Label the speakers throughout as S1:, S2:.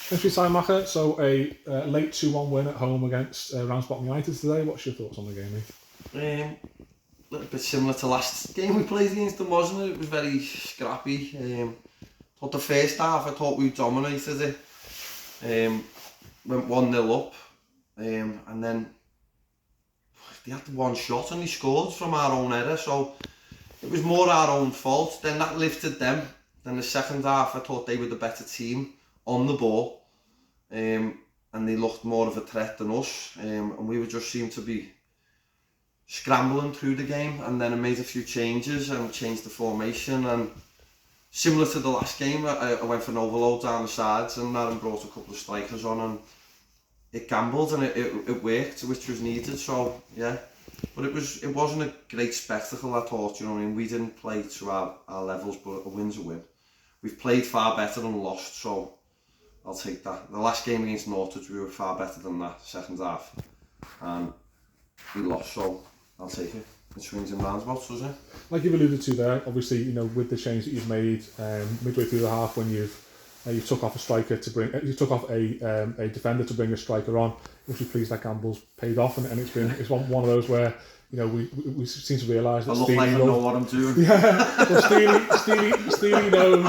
S1: Thanks for your time, Macher. So a late 2-1 win at home against Ramsbottom United today. What's your thoughts on the game, mate?
S2: A little bit similar to last game we played against them, wasn't it? It was very scrappy. Thought the first half I thought we dominated it. Went 1-0 up, and then they had one shot and they scored from our own error, so it was more our own fault. Then that lifted them. Then the second half I thought they were the better team on the ball, and they looked more of a threat than us, and we would just seem to be scrambling through the game. And then I made a few changes and changed the formation, and similar to the last game I went for an overload down the sides and brought a couple of strikers on, and it gambled and it worked, which was needed. So yeah, but it wasn't a great spectacle, I thought. You know what I mean? We didn't play to our levels, but a win's a win. We've played far better than lost, so I'll take that. The last game against Norwich, we were far better than that second half, and we lost, so I'll take it. It swings and roundabouts, doesn't it?
S1: Like you've alluded to there, obviously, you know, with the change that you've made midway through the half, when you took off a striker to bring, you took off a defender to bring a striker on, which is pleased that gamble's paid off, and it's one of those where, you know, we seem to realise that
S2: I look like I know what I'm doing.
S1: Yeah, well,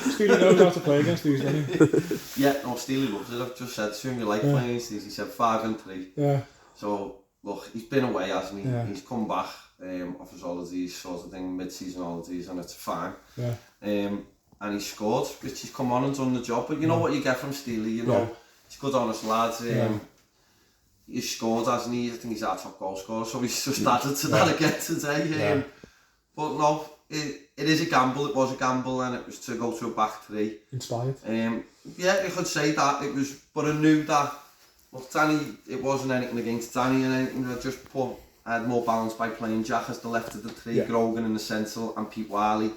S1: Steely knows how to play against these, doesn't he?
S2: Yeah, no, Steely loves it. I've just said to him, you like playing against these. He said 5-3.
S1: Yeah.
S2: So look, he's been away, hasn't he?
S1: Yeah.
S2: He's come back off his holidays, sort of thing, mid-season holidays, and it's fine.
S1: Yeah.
S2: And he scored, which he's come on and done the job. But you know what you get from Steely, you know, he's good, honest lad. He's scored, hasn't he? I think he's our top goal scorer, so he's just added to that again today. But no, it is a gamble. It was a gamble, and it was to go to a back three.
S1: Inspired.
S2: Yeah, you could say that. It was, but I knew that. Look, Danny, it wasn't anything against Danny and anything. I had more balance by playing Jack as the left of the three, Grogan in the centre, and Pete Wiley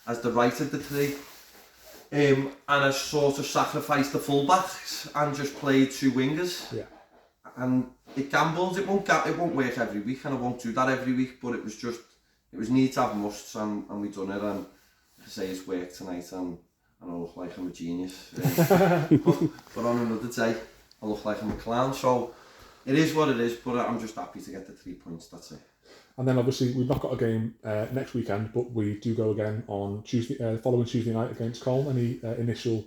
S2: as the right of the three. And I sort of sacrificed the full-backs and just played two wingers.
S1: Yeah.
S2: And it gambled. It won't work every week, and I won't do that every week. But it was need to have musts, and we done it. And like I say, it's worked tonight, and I look like I'm a genius. But on another day, I look like I'm a clown. So it is what it is. But I'm just happy to get the 3 points. That's it.
S1: And then obviously we've not got a game next weekend, but we do go again on Tuesday, following Tuesday night against Cole. Any initial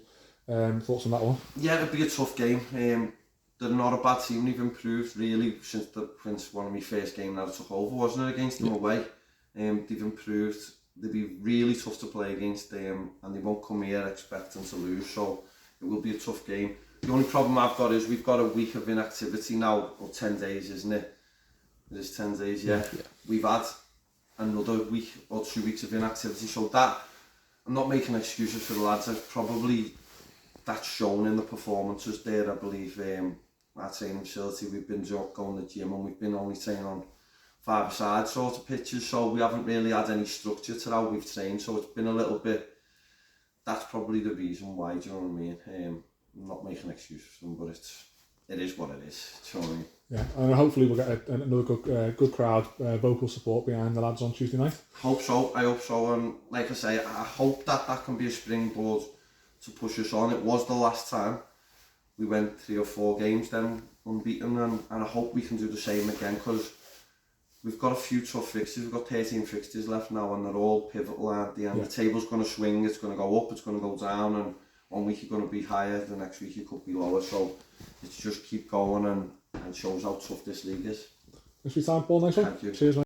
S1: thoughts on that one? Yeah,
S2: it'd be a tough game. They're not a bad team. They've improved really since one of my first games that I took over, wasn't it, against them away. They've improved. They'll be really tough to play against them, and they won't come here expecting to lose. So it will be a tough game. The only problem I've got is we've got a week of inactivity now, or 10 days, isn't it? It is 10 days, yeah. We've had another week or 2 weeks of inactivity, so that, I'm not making excuses for the lads. That's shown in the performances there, I believe. Our training facility, we've been going to the gym, and we've been only training on 5-a-side sort of pitches, so we haven't really had any structure to how we've trained, so it's been a little bit, that's probably the reason why, do you know what I mean? I'm not making excuses for them, but it is what it is, do you know what I mean?
S1: Yeah, and hopefully we'll get another good crowd, vocal support behind the lads on Tuesday night.
S2: I hope so, and like I say, I hope that can be a springboard to push us on. It was the last time we went 3 or 4 games then unbeaten, and I hope we can do the same again, because we've got a few tough fixtures. We've got 13 fixtures left now, and they're all pivotal at the end. The table's going to swing, it's going to go up, it's going to go down, and one week you're going to be higher, the next week you could be lower, so it's just keep going, and shows how tough this league is.
S1: Thanks for your time, Paul. Nice one.
S2: Thank you.
S1: Cheers, mate.